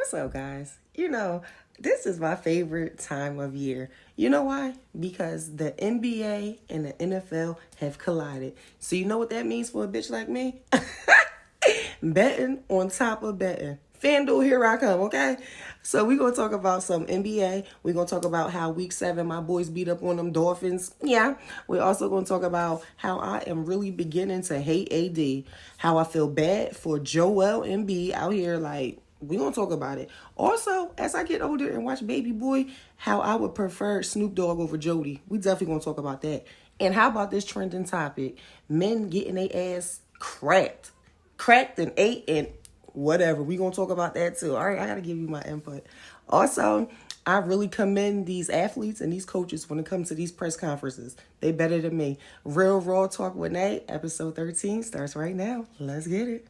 What's up, guys? This is my favorite time of year. You know why? Because the NBA and the NFL have collided. So you know what that means for a bitch like me? Betting on top of betting. FanDuel, here I come, okay? So we're going to talk about some NBA. We're going to talk about how week 7 my boys beat up on them Dolphins. Yeah. We're also going to talk about how I am really beginning to hate AD. How I feel bad for Joel Embiid out here like, we're going to talk about it. Also, as I get older and watch Baby Boy, how I would prefer Snoop Dogg over Jody. We definitely going to talk about that. And how about this trending topic? Men getting their ass cracked and ate and whatever. We gonna talk about that too. All right, I gotta give you my input. Also, I really commend these athletes and these coaches when it comes to these press conferences. They better than me. Real Raw Talk with Nate, episode 13 starts right now. Let's get it.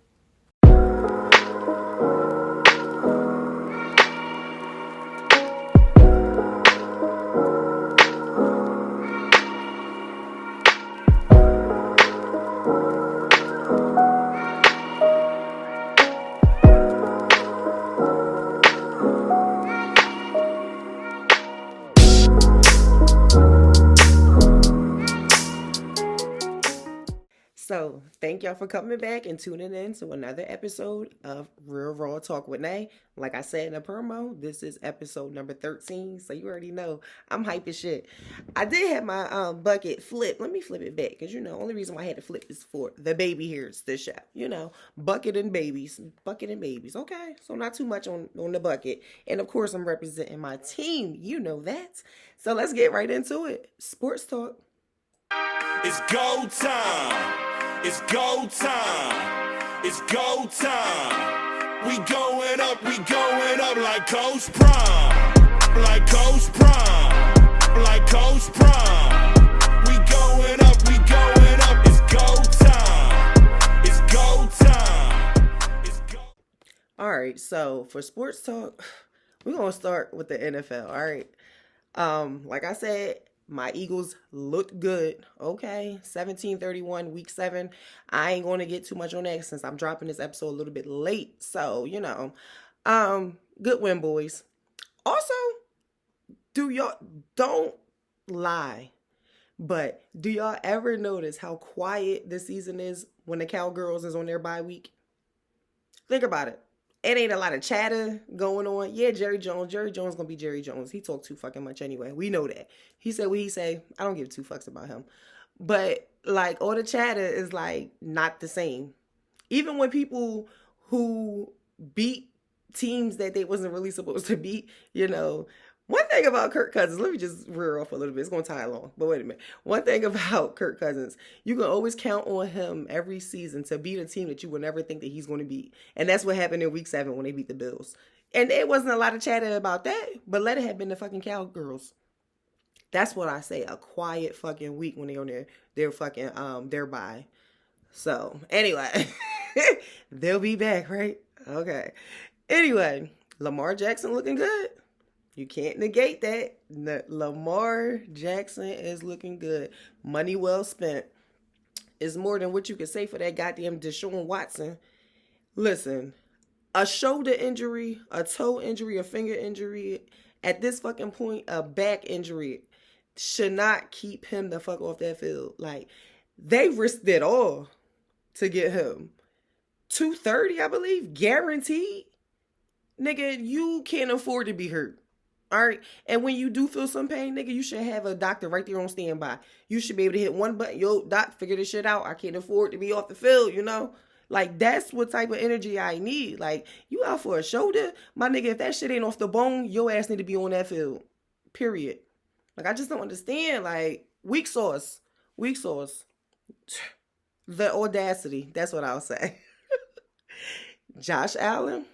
So, thank y'all for coming back and tuning in to another episode of Real Raw Talk with Nay. Like I said in the promo, this is episode number 13, so you already know I'm hype as shit. I did have my bucket flip. Let me flip it back, because, only reason why I had to flip is for the baby hairs this show. Bucket and babies. Bucket and babies, okay? So, not too much on the bucket. And, of course, I'm representing my team. You know that. So, let's get right into it. Sports Talk. It's go time. It's go time. It's go time. We going up like Coach Prime. Like Coach Prime. Like Coach Prime. We going up. It's go time. It's go time. It's go. All right, so for sports talk, we're going to start with the NFL, all right? Like I said, my Eagles looked good. Okay, 17-31, week 7. I ain't going to get too much on that since I'm dropping this episode a little bit late. So, good win, boys. Also, don't lie, but do y'all ever notice how quiet this season is when the Cowgirls is on their bye week? Think about it. It ain't a lot of chatter going on. Yeah, Jerry Jones gonna be Jerry Jones. He talk too fucking much anyway. We know that. He said what he say. I don't give 2 fucks about him. But like all the chatter is like not the same. Even when people who beat teams that they wasn't really supposed to beat, One thing about Kirk Cousins, let me just rear off a little bit. It's going to tie along, but wait a minute. One thing about Kirk Cousins, you can always count on him every season to beat a team that you would never think that he's going to beat. And that's what happened in week 7 when they beat the Bills. And there wasn't a lot of chatter about that, but let it have been the fucking Cowgirls. That's what I say, a quiet fucking week when they're on their fucking, their bye. So, anyway, they'll be back, right? Okay. Anyway, Lamar Jackson looking good. You can't negate that. Lamar Jackson is looking good. Money well spent. It's more than what you could say for that goddamn Deshaun Watson. Listen, a shoulder injury, a toe injury, a finger injury, at this fucking point, a back injury should not keep him the fuck off that field. Like, they risked it all to get him. $230, I believe, guaranteed. Nigga, you can't afford to be hurt. All right. And when you do feel some pain, nigga, you should have a doctor right there on standby. You should be able to hit one button. Yo, doc, figure this shit out. I can't afford to be off the field, Like, that's what type of energy I need. Like, you out for a shoulder? My nigga, if that shit ain't off the bone, your ass need to be on that field. Period. Like, I just don't understand. Like, weak sauce. The audacity. That's what I'll say. Josh Allen,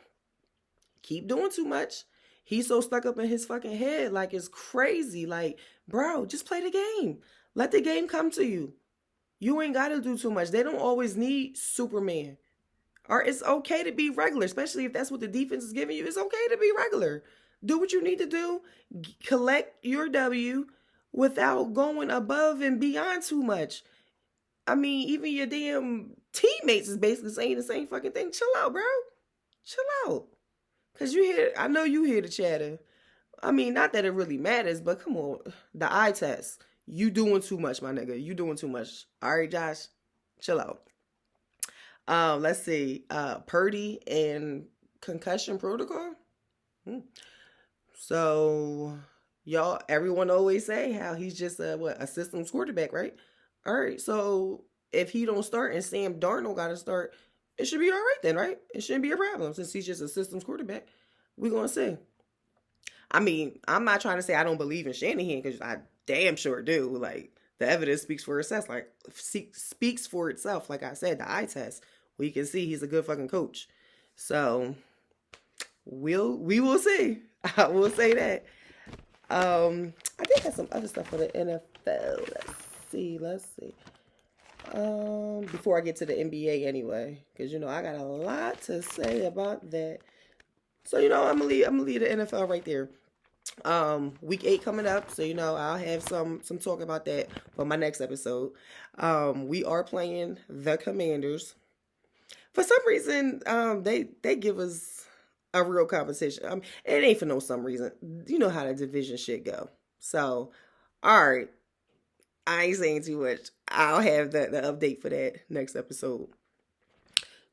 keep doing too much. He's so stuck up in his fucking head, like it's crazy. Like, bro, just play the game. Let the game come to you. You ain't got to do too much. They don't always need Superman. Or it's okay to be regular, especially if that's what the defense is giving you. It's okay to be regular. Do what you need to do. Collect your W without going above and beyond too much. I mean, even your damn teammates is basically saying the same fucking thing. Chill out, bro. Chill out. Cause I know you hear the chatter. I mean, not that it really matters, but come on, the eye test. You doing too much, my nigga. You doing too much. All right, Josh, chill out. Let's see. Purdy and concussion protocol. Hmm. So y'all, everyone always say how he's just a systems quarterback, right? All right. So if he don't start and Sam Darnold got to start, it should be all right then, right? It shouldn't be a problem since he's just a systems quarterback. We're gonna see. I mean, I'm not trying to say I don't believe in Shanahan because I damn sure do. Like the evidence speaks for itself. Speaks for itself. Like I said, the eye test. We can see he's a good fucking coach. So we will see. I will say that. I did have some other stuff for the NFL. Let's see. Before I get to the NBA anyway, because I got a lot to say about that. So I'm gonna leave the NFL right there. Week 8 coming up, so I'll have some talk about that for my next episode. We are playing the Commanders. For some reason, they give us a real competition. It ain't for no some reason. You know how the division shit go. So, all right. I ain't saying too much. I'll have the update for that next episode.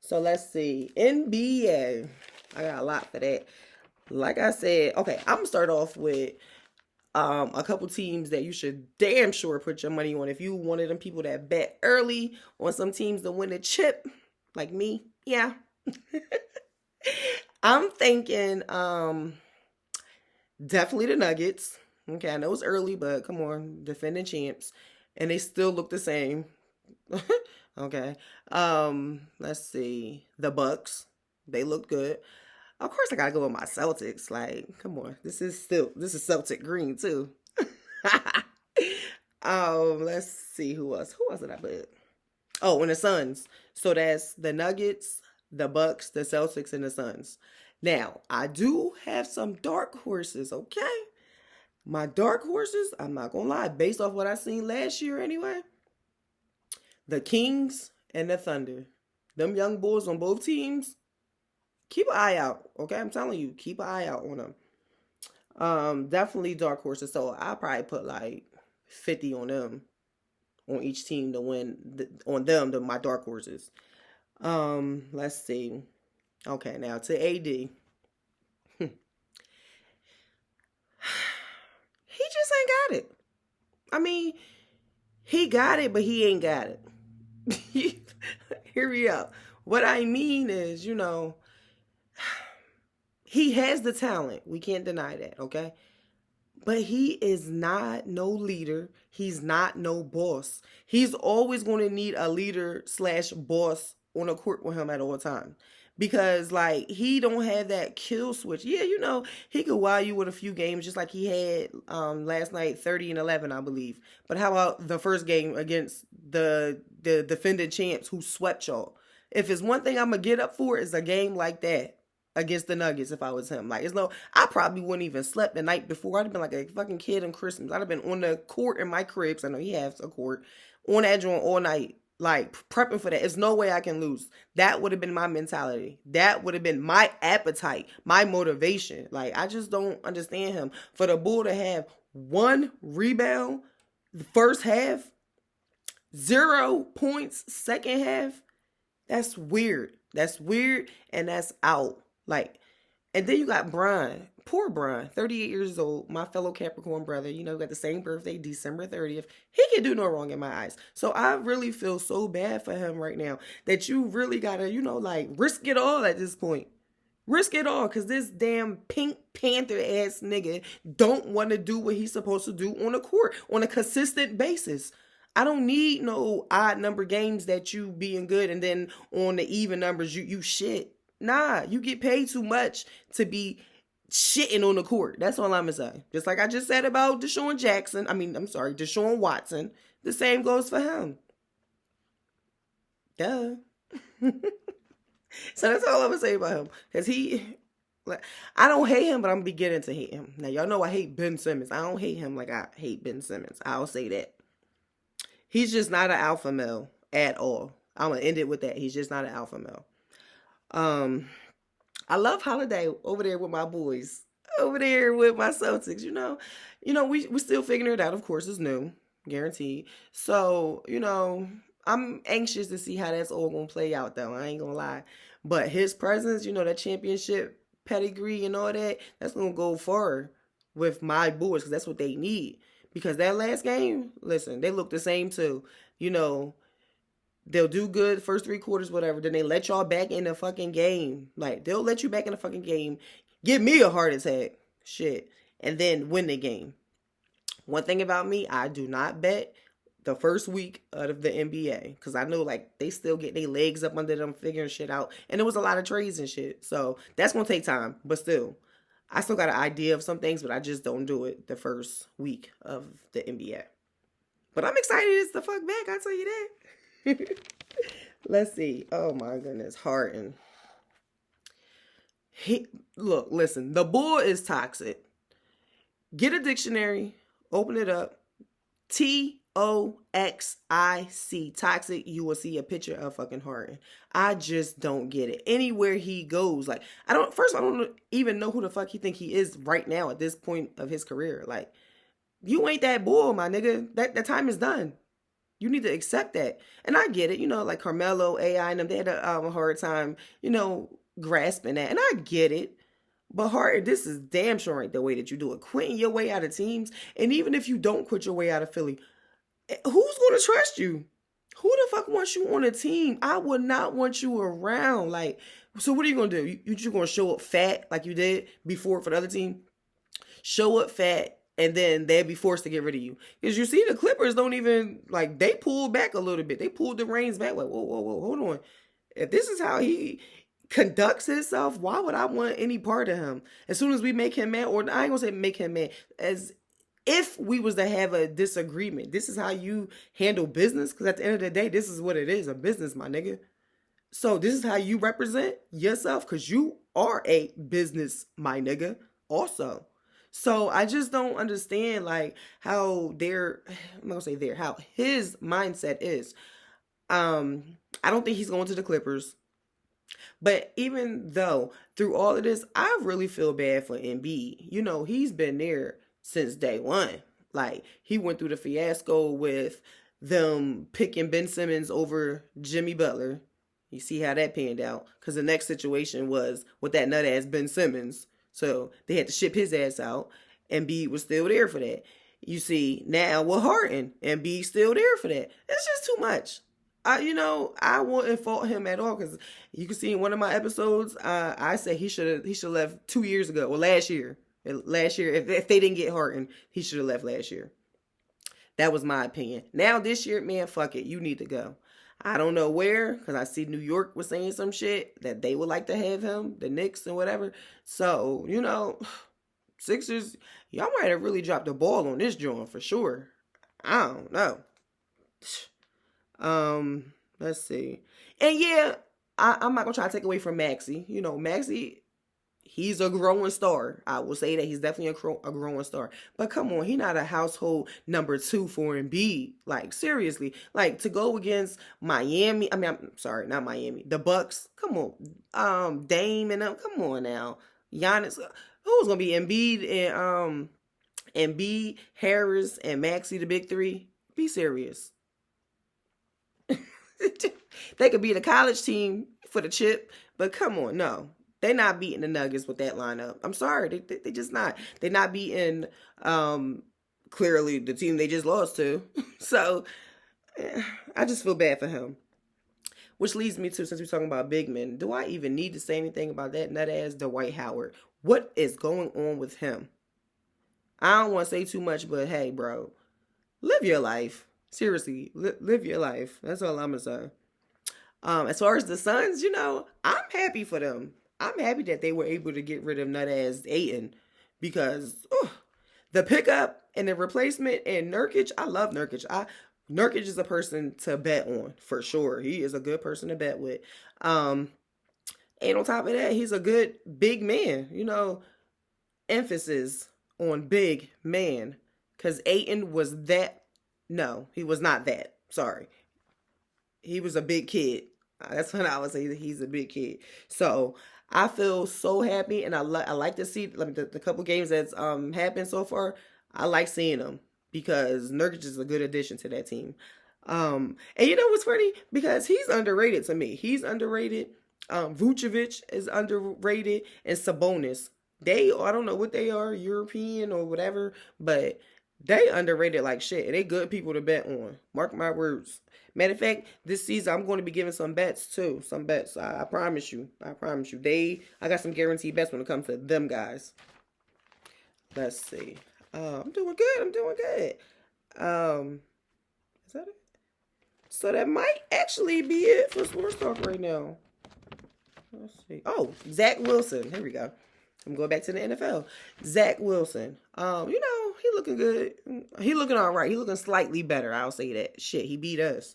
So let's see. NBA. I got a lot for that. Like I said, okay, I'm gonna start off with a couple teams that you should damn sure put your money on. If you one of them people that bet early on some teams to win a chip, like me, yeah. I'm thinking definitely the Nuggets. Okay, I know it's early, but come on, defending champs. And they still look the same. Okay. Let's see. The Bucks. They look good. Of course I gotta go with my Celtics. Like, come on. This is Celtic green too. Let's see who else. Who else did I put? Oh, and the Suns. So that's the Nuggets, the Bucks, the Celtics, and the Suns. Now, I do have some dark horses, okay? My dark horses, I'm not gonna lie, based off what I seen last year anyway, the Kings and the Thunder. Them young boys on both teams, keep an eye out, okay? I'm telling you, keep an eye out on them. Definitely dark horses, so I'll probably put like 50 on them, on each team to win, my dark horses. Let's see. Okay, now to AD. He just ain't got it. I mean, he got it, but he ain't got it. Hear me out. What I mean is, he has the talent. We can't deny that, okay? But he is not no leader. He's not no boss. He's always going to need a leader / boss on the court with him at all times. Because, he don't have that kill switch. Yeah, he could wow you with a few games just like he had last night, 30-11, I believe. But how about the first game against the defending champs who swept y'all? If it's one thing I'm going to get up for, is a game like that against the Nuggets if I was him. I probably wouldn't even slept the night before. I'd have been like a fucking kid on Christmas. I'd have been on the court in my crib, 'cause I know he has a court, on that joint all night. Prepping for that. There's no way I can lose. That would have been my mentality. That would have been my appetite, my motivation. I just don't understand him. For the Bull to have 1 rebound the first half, 0 points second half, that's weird. That's weird, and that's out. And then you got Brian. Poor Brian, 38 years old, my fellow Capricorn brother. Got the same birthday, December 30th. He can do no wrong in my eyes. So I really feel so bad for him right now that you really got to, risk it all at this point. Risk it all, because this damn Pink Panther ass nigga don't want to do what he's supposed to do on the court on a consistent basis. I don't need no odd number games that you being good and then on the even numbers you shit. Nah, you get paid too much to be shitting on the court. That's all I'm gonna say. Just like I just said about Deshaun Watson. The same goes for him. Duh. So that's all I'm gonna say about him. Because I don't hate him, but I'm beginning to hate him. Now, y'all know I hate Ben Simmons. I don't hate him like I hate Ben Simmons. I'll say that. He's just not an alpha male at all. I'm gonna end it with that. He's just not an alpha male. I love Holiday over there with my boys, over there with my Celtics. We still figuring it out. Of course, it's new, guaranteed. So I'm anxious to see how that's all gonna play out. Though I ain't gonna lie, but his presence, that championship pedigree and all that, that's gonna go far with my boys because that's what they need. Because that last game, listen, they look the same too. You know, they'll do good first 3 quarters, whatever. Then they let y'all back in the fucking game. Like, they'll let you back in the fucking game, give me a heart attack, shit, and then win the game. One thing about me, I do not bet the first week of the NBA because I know like they still get their legs up under them figuring shit out, and there was a lot of trades and shit. So that's gonna take time, but still, I still got an idea of some things, but I just don't do it the first week of the NBA. But I'm excited as the fuck back, I'll tell you that. Let's see. Oh my goodness. Harden. Look, listen, the bull is toxic. Get a dictionary, open it up. Toxic. Toxic. You will see a picture of fucking Harden. I just don't get it. Anywhere he goes, like, I don't even know who the fuck he think he is right now at this point of his career. Like, you ain't that bull, my nigga. That time is done. You need to accept that. And I get it, like Carmelo, AI, and them, they had a hard time, grasping that. And I get it. But Harden, this is damn sure ain't the way that you do it. Quitting your way out of teams. And even if you don't quit your way out of Philly, who's going to trust you? Who the fuck wants you on a team? I would not want you around. Like, so what are you going to do? You just going to show up fat like you did before for the other team? Show up fat. And then they'll be forced to get rid of you. Because you see the Clippers don't even, like, they pulled back a little bit. They pulled the reins back. Like, whoa, hold on. If this is how he conducts himself, why would I want any part of him? As soon as we make him mad, or I ain't gonna say make him mad, as if we was to have a disagreement, this is how you handle business? Because at the end of the day, this is what it is, a business, my nigga. So this is how you represent yourself? Because you are a business, my nigga, also. So I just don't understand like how how his mindset is. I don't think he's going to the Clippers. But even though through all of this, I really feel bad for Embiid. He's been there since day one. Like, he went through the fiasco with them picking Ben Simmons over Jimmy Butler. You see how that panned out. Because the next situation was with that nut ass Ben Simmons. So they had to ship his ass out. Embiid was still there for that. You see, now with Harden, Embiid still there for that. It's just too much. I wouldn't fault him at all because you can see in one of my episodes, I said he should have left 2 years ago, or last year. Last year, if they didn't get Harden, he should have left last year. That was my opinion. Now this year, man, fuck it, you need to go. I don't know where, because I see New York was saying some shit that they would like to have him, the Knicks and whatever. So, Sixers, y'all might have really dropped the ball on this joint for sure. I don't know. Let's see. And yeah, I'm not gonna try to take away from Maxey. Maxey, he's a growing star. I will say that he's definitely a growing star. But come on, he's not a household number 2 for Embiid. Like, seriously. Like, to go against Miami. I'm sorry, not Miami. The Bucks. Come on. Dame and them. Come on now. Giannis. Who's gonna be Embiid, Harris, and Maxey, the big 3? Be serious. They could be the college team for the chip, but come on, no. They're not beating the Nuggets with that lineup. I'm sorry, they just not. They're not beating clearly the team they just lost to. So I just feel bad for him. Which leads me to, since we're talking about big men, do I even need to say anything about that nut ass Dwight Howard? What is going on with him? I don't want to say too much, but hey, bro, live your life. Seriously, live your life. That's all I'm going to say. As far as the Suns, I'm happy for them. I'm happy that they were able to get rid of nut ass Ayton because the pickup and the replacement and Nurkic, I love Nurkic. Nurkic is a person to bet on for sure. He is a good person to bet with. And on top of that, he's a good big man. Emphasis on big man. Because Ayton was that. No, he was not that. Sorry. He was a big kid. That's what I would say. He's a big kid. So I feel so happy, and I like to see the couple games that's happened so far. I like seeing them because Nurkic is a good addition to that team. And you know what's funny? Because he's underrated to me. He's underrated. Vucevic is underrated, and Sabonis. I don't know what they are, European or whatever, but they underrated like shit, and they good people to bet on. Mark my words. Matter of fact, this season I'm going to be giving some bets too. Some bets. I promise you. I promise you. I got some guaranteed bets when it comes to them guys. Let's see. I'm doing good. I'm doing good. Is that it? So that might actually be it for sports talk right now. Let's see. Oh, Zach Wilson. Here we go. I'm going back to the NFL. Zach Wilson. He looking good. He looking all right. He looking slightly better. I'll say that. Shit, he beat us.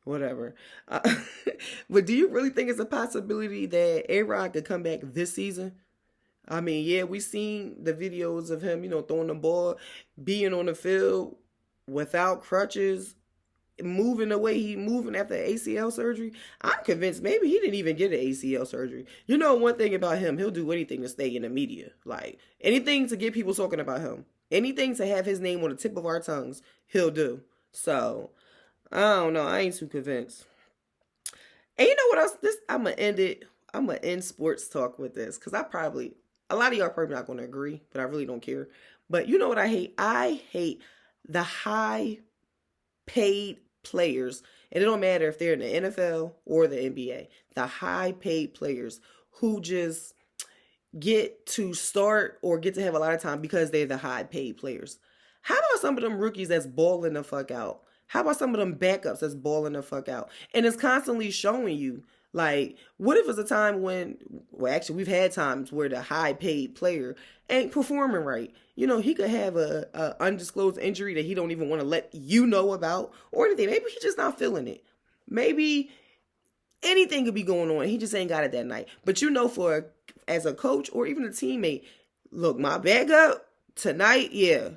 Whatever. But do you really think it's a possibility that A-Rod could come back this season? I mean, yeah, we seen the videos of him, throwing the ball, being on the field without crutches, moving the way he moving after ACL surgery. I'm convinced maybe he didn't even get an ACL surgery. You know one thing about him, he'll do anything to stay in the media. Like, anything to get people talking about him. Anything to have his name on the tip of our tongues, he'll do. So, I don't know. I ain't too convinced. And you know what else? I'm going to end it. I'm going to end sports talk with this. Because a lot of y'all are probably not going to agree, but I really don't care. But you know what I hate? I hate the high paid players. And it don't matter if they're in the NFL or the NBA. The high paid players who just get to start or get to have a lot of time because they're the high paid players. How about some of them rookies that's balling the fuck out? How about some of them backups that's balling the fuck out? And it's constantly showing you, like, what if it's a time actually we've had times where the high paid player ain't performing right. He could have a undisclosed injury that he don't even want to let you know about or anything. Maybe he's just not feeling it. Maybe anything could be going on. He just ain't got it that night. But as a coach or even a teammate, look, my backup tonight, yeah,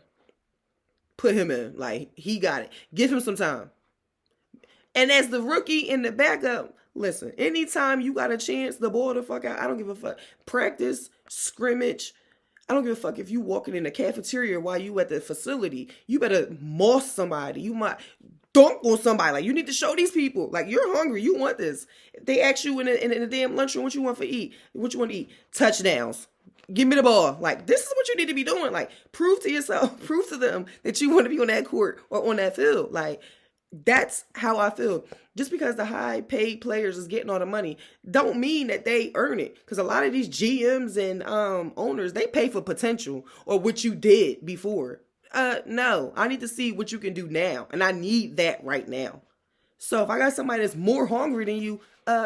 put him in. Like, he got it. Give him some time. And as the rookie in the backup, listen, anytime you got a chance, the ball the fuck out, I don't give a fuck. Practice, scrimmage, I don't give a fuck if you walking in the cafeteria while you at the facility. You better moss somebody. You might dunk on somebody. Like, you need to show these people. Like, you're hungry. You want this. If they ask you in the damn lunchroom what you want to eat. Touchdowns. Give me the ball. Like, this is what you need to be doing. Like, prove to yourself, prove to them that you want to be on that court or on that field. Like, that's how I feel. Just because the high paid players is getting all the money don't mean that they earn it. Because a lot of these GMs and owners, they pay for potential or what you did before. No, I need to see what you can do now. And I need that right now. So if I got somebody that's more hungry than you,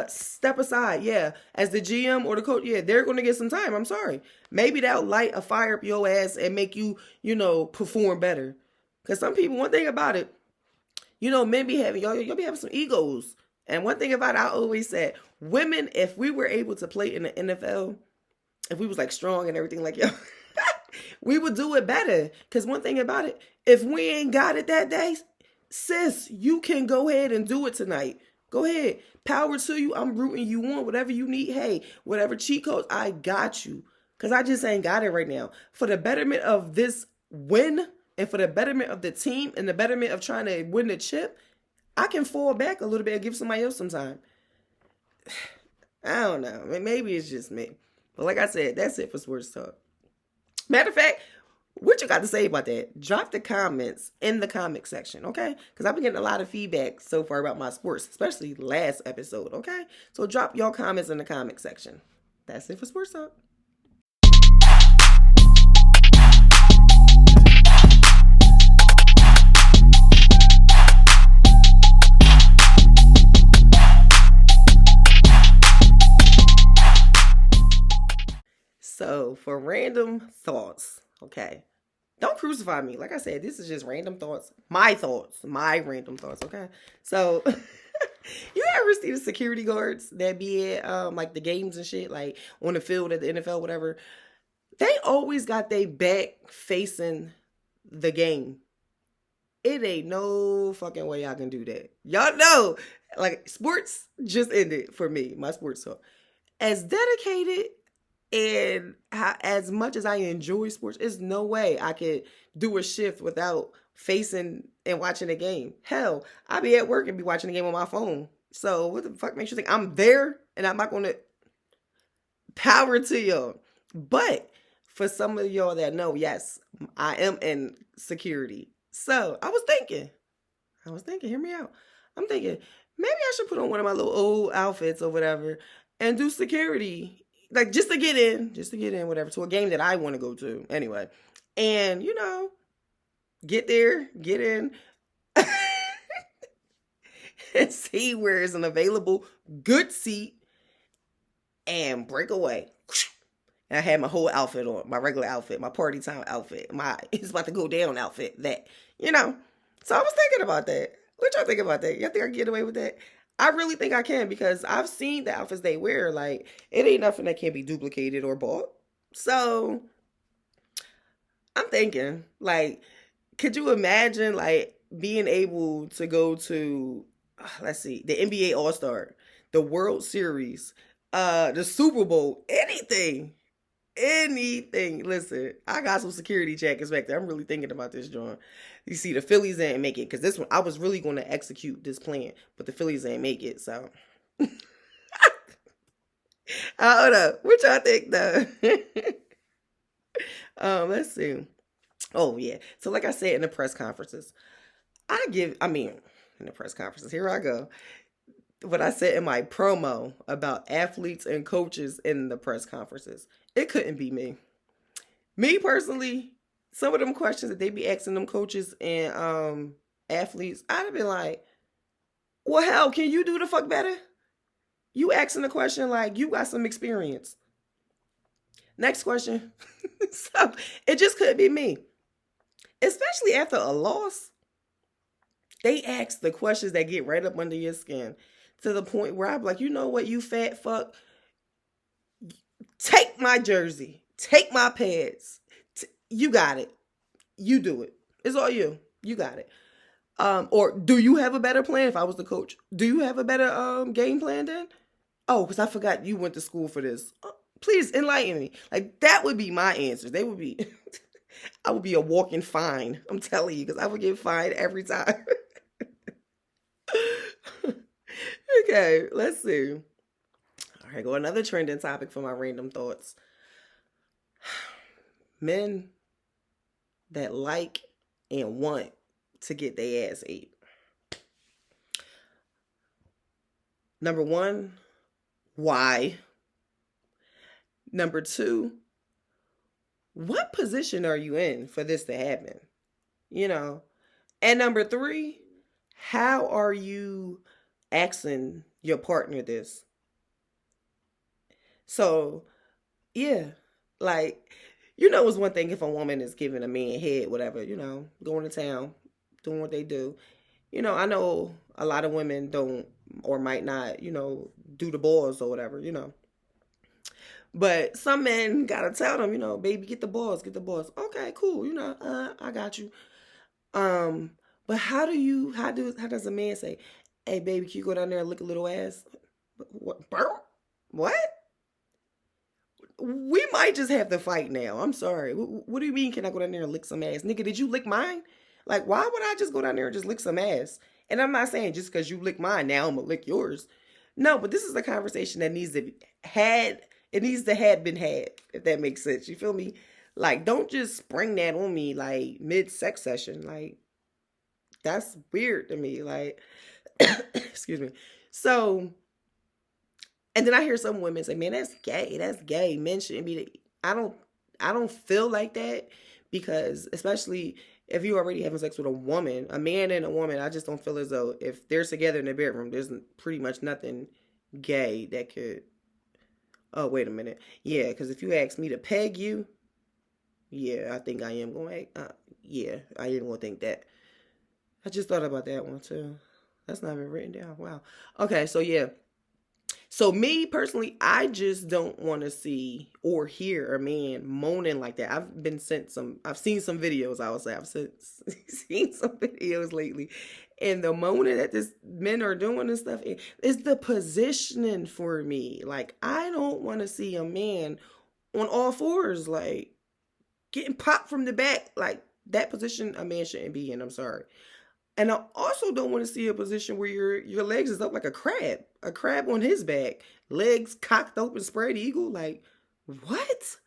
step aside. Yeah, as the GM or the coach, yeah, they're going to get some time. I'm sorry. Maybe that'll light a fire up your ass and make you, perform better. Because some people, one thing about it, men be having, y'all be having some egos. And one thing about it, I always said, women, if we were able to play in the NFL, if we was like strong and everything like, we would do it better. Because one thing about it, if we ain't got it that day, sis, you can go ahead and do it tonight. Go ahead. Power to you. I'm rooting you on. Whatever you need. Hey, whatever cheat codes, I got you. Because I just ain't got it right now. For the betterment of this win, and for the betterment of the team and the betterment of trying to win the chip, I can fall back a little bit and give somebody else some time. I don't know. Maybe it's just me. But like I said, that's it for sports talk. Matter of fact, what you got to say about that? Drop the comments in the comment section, okay? Because I've been getting a lot of feedback so far about my sports, especially last episode, okay? So drop your comments in the comment section. That's it for sports talk. So, for random thoughts, okay? Don't crucify me. Like I said, this is just random thoughts. My random thoughts, okay? So, you ever see the security guards that be at, like, the games and shit, like, on the field at the NFL, whatever? They always got their back facing the game. It ain't no fucking way I can do that. Y'all know, like, sports just ended for me, my sports talk. as dedicated and as much as I enjoy sports, there's no way I could do a shift without facing and watching a game. Hell, I be at work and be watching the game on my phone. So what the fuck makes you think I'm there and I'm not going to power to y'all? But for some of y'all that know, yes, I am in security. So I was thinking, hear me out. I'm thinking, maybe I should put on one of my little old outfits or whatever and do security. Like just to get in, whatever, to a game that I want to go to anyway. And, get there, get in, and see where is an available good seat and break away. And I had my whole outfit on, my regular outfit, my party time outfit, my it's about to go down outfit, that. So I was thinking about that. What y'all think about that? Y'all think I can get away with that? I really think I can, because I've seen the outfits they wear. Like, it ain't nothing that can't be duplicated or bought. So I'm thinking, like, could you imagine, like, being able to go to, let's see, the NBA All-Star, the World Series, the Super Bowl, anything. Listen, I got some security jackets back there. I'm really thinking about this, John. You see, the Phillies didn't make it, because this one, I was really going to execute this plan, but the Phillies didn't make it, so. Hold up. What y'all think, though? Let's see. Oh, yeah. So, like I said, in the press conferences, in the press conferences, here I go. What I said in my promo about athletes and coaches in the press conferences, it couldn't be me. Me personally, some of them questions that they be asking them coaches and athletes, I'd have been like, well, hell, can you do the fuck better? You asking the question like you got some experience. Next question. So it just couldn't be me. Especially after a loss, they ask the questions that get right up under your skin, to the point where I'm like, you know what, you fat fuck? Take my jersey. Take my pads. You got it. You do it. It's all you. You got it. Or do you have a better plan if I was the coach? Do you have a better game plan then? Oh, because I forgot you went to school for this. Please enlighten me. Like, that would be my answers. They would be, I would be a walking fine. I'm telling you, because I would get fined every time. Okay, let's see. All right, go another trending topic for my random thoughts. Men that like and want to get their ass ate. Number one, why? Number two, what position are you in for this to happen? And number three, how are you asking your partner this? So, yeah, like, it's one thing if a woman is giving a man head, whatever, going to town, doing what they do. I know a lot of women don't or might not, do the balls or whatever, But some men gotta tell them, baby, get the balls. Okay, cool, I got you. But how does a man say, hey, baby, can you go down there and lick a little ass? What? We might just have to fight now. I'm sorry. What do you mean, can I go down there and lick some ass? Nigga, did you lick mine? Like, why would I just go down there and just lick some ass? And I'm not saying just because you lick mine, now I'm going to lick yours. No, but this is a conversation that needs to be had. It needs to have been had, if that makes sense. You feel me? Like, don't just spring that on me, like, mid-sex session. Like, that's weird to me. Like, excuse me. So, and then I hear some women say, man, that's gay. That's gay. Men shouldn't be. I don't feel like that, because especially if you're already having sex with a woman, a man and a woman, I just don't feel as though if they're together in the bedroom, there's pretty much nothing gay that could. Oh, wait a minute. Yeah, because if you ask me to peg you, yeah, I think I am going to. Yeah, I didn't want to think that. I just thought about that one too. That's not even written down. Wow. Okay, so yeah. So me personally, I just don't want to see or hear a man moaning like that. I've seen some videos, I would say. I've seen some videos lately. And the moment that this men are doing this stuff, it's the positioning for me. Like, I don't want to see a man on all fours, like getting popped from the back. Like, that position a man shouldn't be in. I'm sorry. And I also don't want to see a position where your legs is up like a crab on his back, legs cocked open, spread eagle. Like, what?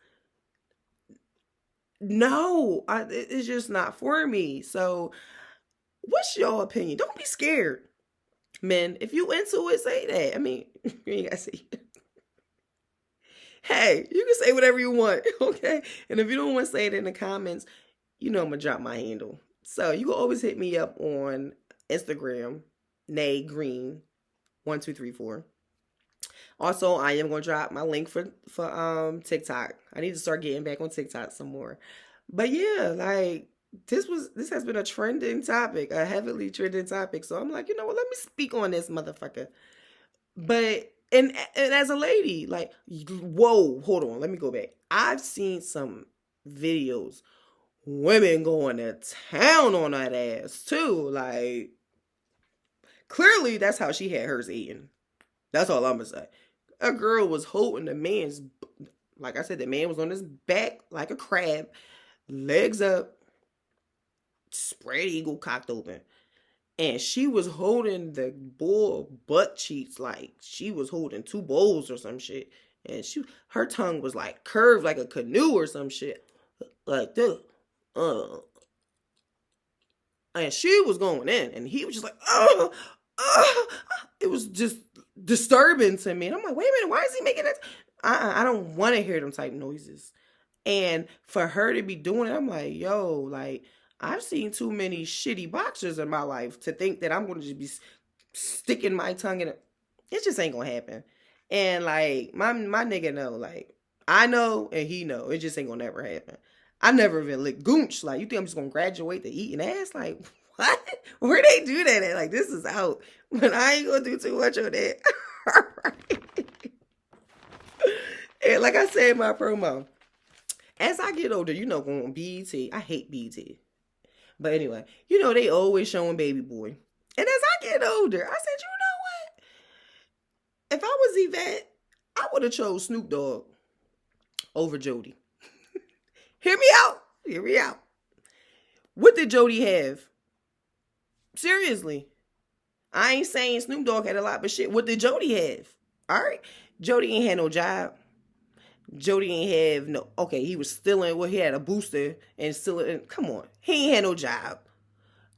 No, it's just not for me. So, what's your opinion? Don't be scared, men. If you into it, say that. I mean, you ain't gotta say it. Hey, you can say whatever you want, okay? And if you don't want to say it in the comments, you know I'm gonna drop my handle. So you can always hit me up on Instagram, Nay Green 1234. Also, I am gonna drop my link for TikTok. I need to start getting back on TikTok some more. But yeah, like this has been a trending topic, a heavily trending topic. So I'm like, you know what? Let me speak on this motherfucker. But and as a lady, like, whoa, hold on, let me go back. I've seen some videos, women going to town on that ass too. Like, clearly that's how she had hers eaten. That's all I'm gonna say. A girl was holding the man's, like I said, the man was on his back like a crab, legs up, spread eagle cocked open. And she was holding the bull butt cheeks like she was holding two bowls or some shit. And her tongue was like curved like a canoe or some shit. Like this. And she was going in. And he was just like, it was just disturbing to me. And I'm like, wait a minute, why is he making that? I don't want to hear them type noises. And for her to be doing it, I'm like, yo, like, I've seen too many shitty boxers in my life to think that I'm going to just be sticking my tongue in it. It just ain't going to happen. And like, my nigga know, like, I know and he know. It just ain't going to never happen. I never even licked goonch. Like, you think I'm just going to graduate to eating ass? Like, what? Where they do that at? Like, this is out. But I ain't going to do too much of that. And like I said in my promo, as I get older, you know, going on BET, I hate BET. But anyway, you know, they always showing Baby Boy. And as I get older, I said, you know what? If I was Yvette, I would have chose Snoop Dogg over Jody. Hear me out. Hear me out. What did Jody have? Seriously. I ain't saying Snoop Dogg had a lot, but shit, what did Jody have? All right. Jody ain't had no job. Jody ain't have no, okay, he was stealing, well, he had a booster and stealing, come on. He ain't had no job.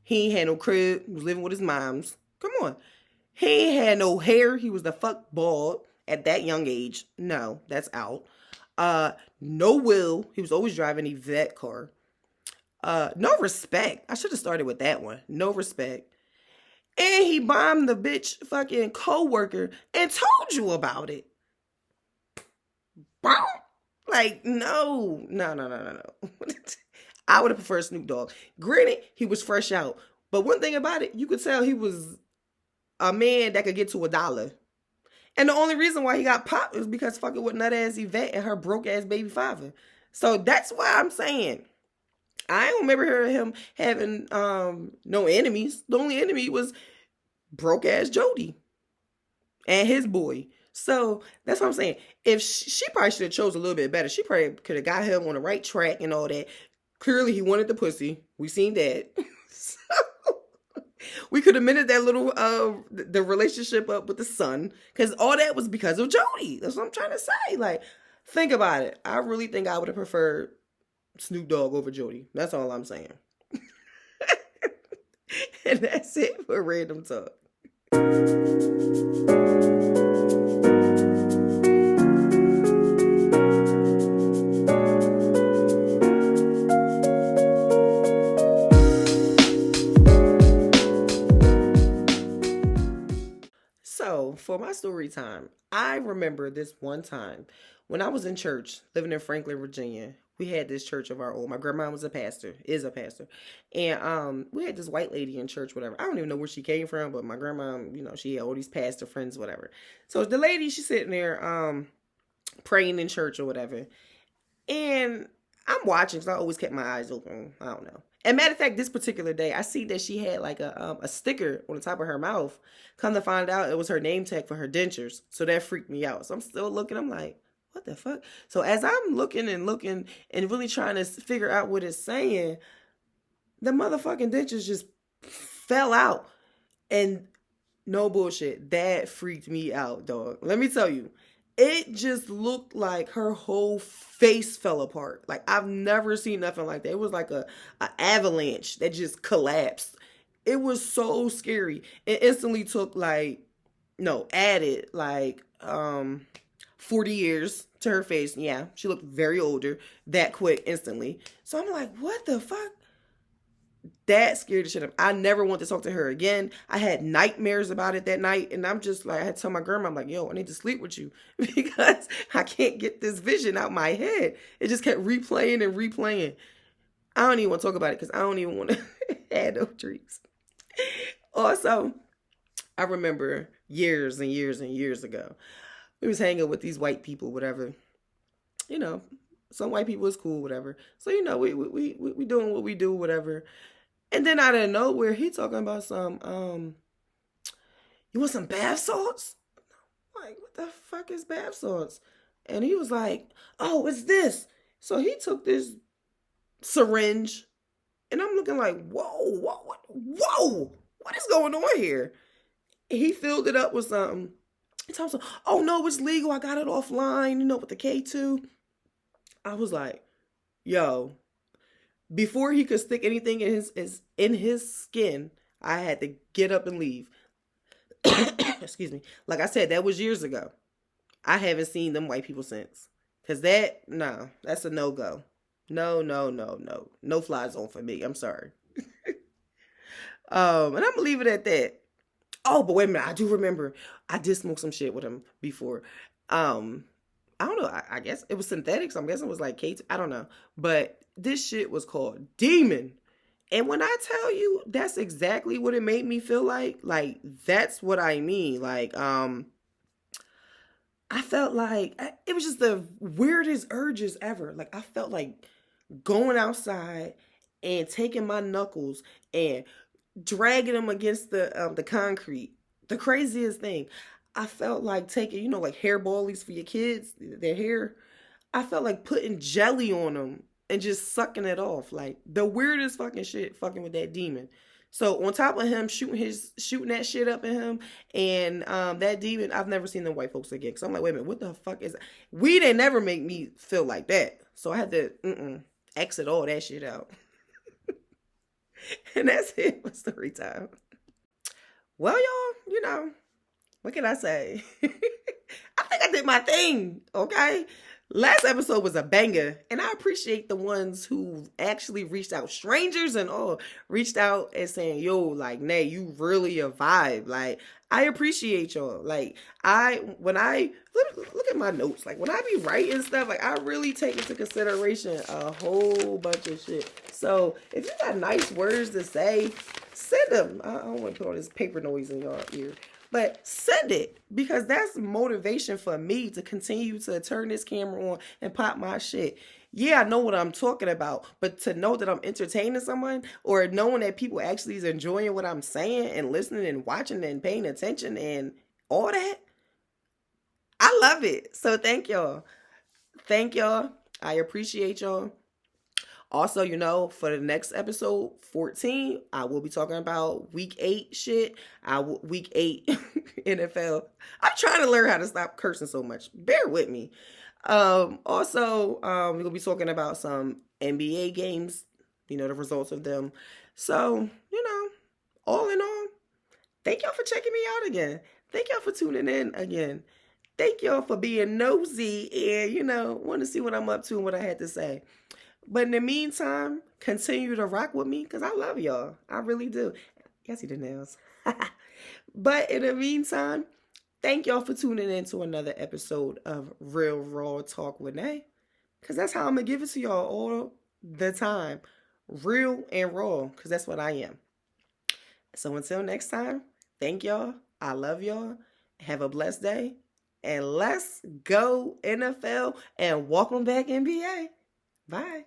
He ain't had no crib. He was living with his moms. Come on. He ain't had no hair. He was the fuck bald at that young age. No, that's out. No will. He was always driving a Yvette car. No respect. I should have started with that one. No respect. And he bombed the bitch fucking co-worker and told you about it. Like, no. I would have preferred Snoop Dogg. Granted, he was fresh out. But one thing about it, you could tell he was a man that could get to $1. And the only reason why he got popped was because fucking with nut ass Yvette and her broke ass baby father. So that's why I'm saying, I don't remember hearing him having no enemies. The only enemy was broke ass Jody and his boy. So that's what I'm saying. If she probably should have chose a little bit better. She probably could have got him on the right track and all that. Clearly, he wanted the pussy. We seen that. So we could have mended that little the relationship up with the son, because all that was because of Jody. That's what I'm trying to say. Like, think about it. I really think I would have preferred Snoop Dogg over Jody. That's all I'm saying. And that's it for Random Talk. So, for my story time, I remember this one time when I was in church, living in Franklin, Virginia. We had this church of our own. My grandma was a pastor, is a pastor. And we had this white lady in church, whatever. I don't even know where she came from, but my grandma, you know, she had all these pastor friends, whatever. So the lady, she's sitting there praying in church or whatever. And I'm watching, because I always kept my eyes open. I don't know. And matter of fact, this particular day, I see that she had like a sticker on the top of her mouth. Come to find out, it was her name tag for her dentures. So that freaked me out. So I'm still looking. I'm like, what the fuck? So as I'm looking and really trying to figure out what it's saying, the motherfucking dentures just fell out. And no bullshit, that freaked me out, dog. Let me tell you, it just looked like her whole face fell apart. Like, I've never seen nothing like that. It was like a avalanche that just collapsed. It was so scary. It instantly took added 40 years to her face. Yeah, she looked very older that quick instantly. So I'm like, what the fuck? That scared the shit out of me. I never want to talk to her again. I had nightmares about it that night. And I'm just like, I had to tell my grandma, I'm like, yo, I need to sleep with you because I can't get this vision out my head. It just kept replaying and replaying. I don't even want to talk about it because I don't even want to have those dreams. Also, I remember years and years and years ago, we was hanging with these white people, whatever. You know, some white people is cool, whatever. So, you know, we doing what we do, whatever. And then out of nowhere, he talking about some, you want some bath salts? I'm like, what the fuck is bath salts? And he was like, oh, it's this. So he took this syringe, and I'm looking like, whoa, what is going on here? He filled it up with something. He told me, oh no, it's legal. I got it offline, with the K2. I was like, yo. Before he could stick anything in his skin, I had to get up and leave. Excuse me. Like I said, that was years ago. I haven't seen them white people since. Because that's a no-go. No. No fly zone for me. I'm sorry. And I'm going to leave it at that. Oh, but wait a minute. I do remember. I did smoke some shit with him before. I don't know. I guess it was synthetic. So I'm guessing it was like K2. I don't know. But this shit was called Demon. And when I tell you that's exactly what it made me feel like that's what I mean. Like, I felt like it was just the weirdest urges ever. Like, I felt like going outside and taking my knuckles and dragging them against the concrete. The craziest thing. I felt like taking, like hair ballies for your kids, their hair. I felt like putting jelly on them and just sucking it off. Like, the weirdest fucking shit fucking with that demon. So on top of him shooting that shit up at him and that demon, I've never seen them white folks again. So I'm like, wait a minute, what the fuck is that? Weed ain't never make me feel like that. So I had to exit all that shit out. And that's it for story time. Well, y'all, what can I say? I think I did my thing, okay? Last episode was a banger, and I appreciate the ones who actually reached out, strangers and all, reached out and saying, yo, like, Nay, you really a vibe. Like, I appreciate y'all. Like, when I look at my notes, like, when I be writing stuff, like, I really take into consideration a whole bunch of shit. So, if you got nice words to say, send them. I don't want to put all this paper noise in your ear. But send it, because that's motivation for me to continue to turn this camera on and pop my shit. Yeah, I know what I'm talking about, but to know that I'm entertaining someone, or knowing that people actually is enjoying what I'm saying and listening and watching and paying attention and all that, I love it. So thank y'all. Thank y'all. I appreciate y'all. Also, for the next episode, 14, I will be talking about week 8 shit. Week 8 NFL. I'm trying to learn how to stop cursing so much. Bear with me. Also, we're going to be talking about some NBA games, the results of them. So, all in all, thank y'all for checking me out again. Thank y'all for tuning in again. Thank y'all for being nosy and, want to see what I'm up to and what I had to say. But in the meantime, continue to rock with me because I love y'all. I really do. Guess he the nails. But in the meantime, thank y'all for tuning in to another episode of Real Raw Talk with Nay. Because that's how I'm going to give it to y'all all the time. Real and raw, because that's what I am. So until next time, thank y'all. I love y'all. Have a blessed day. And let's go NFL and welcome back NBA. Bye.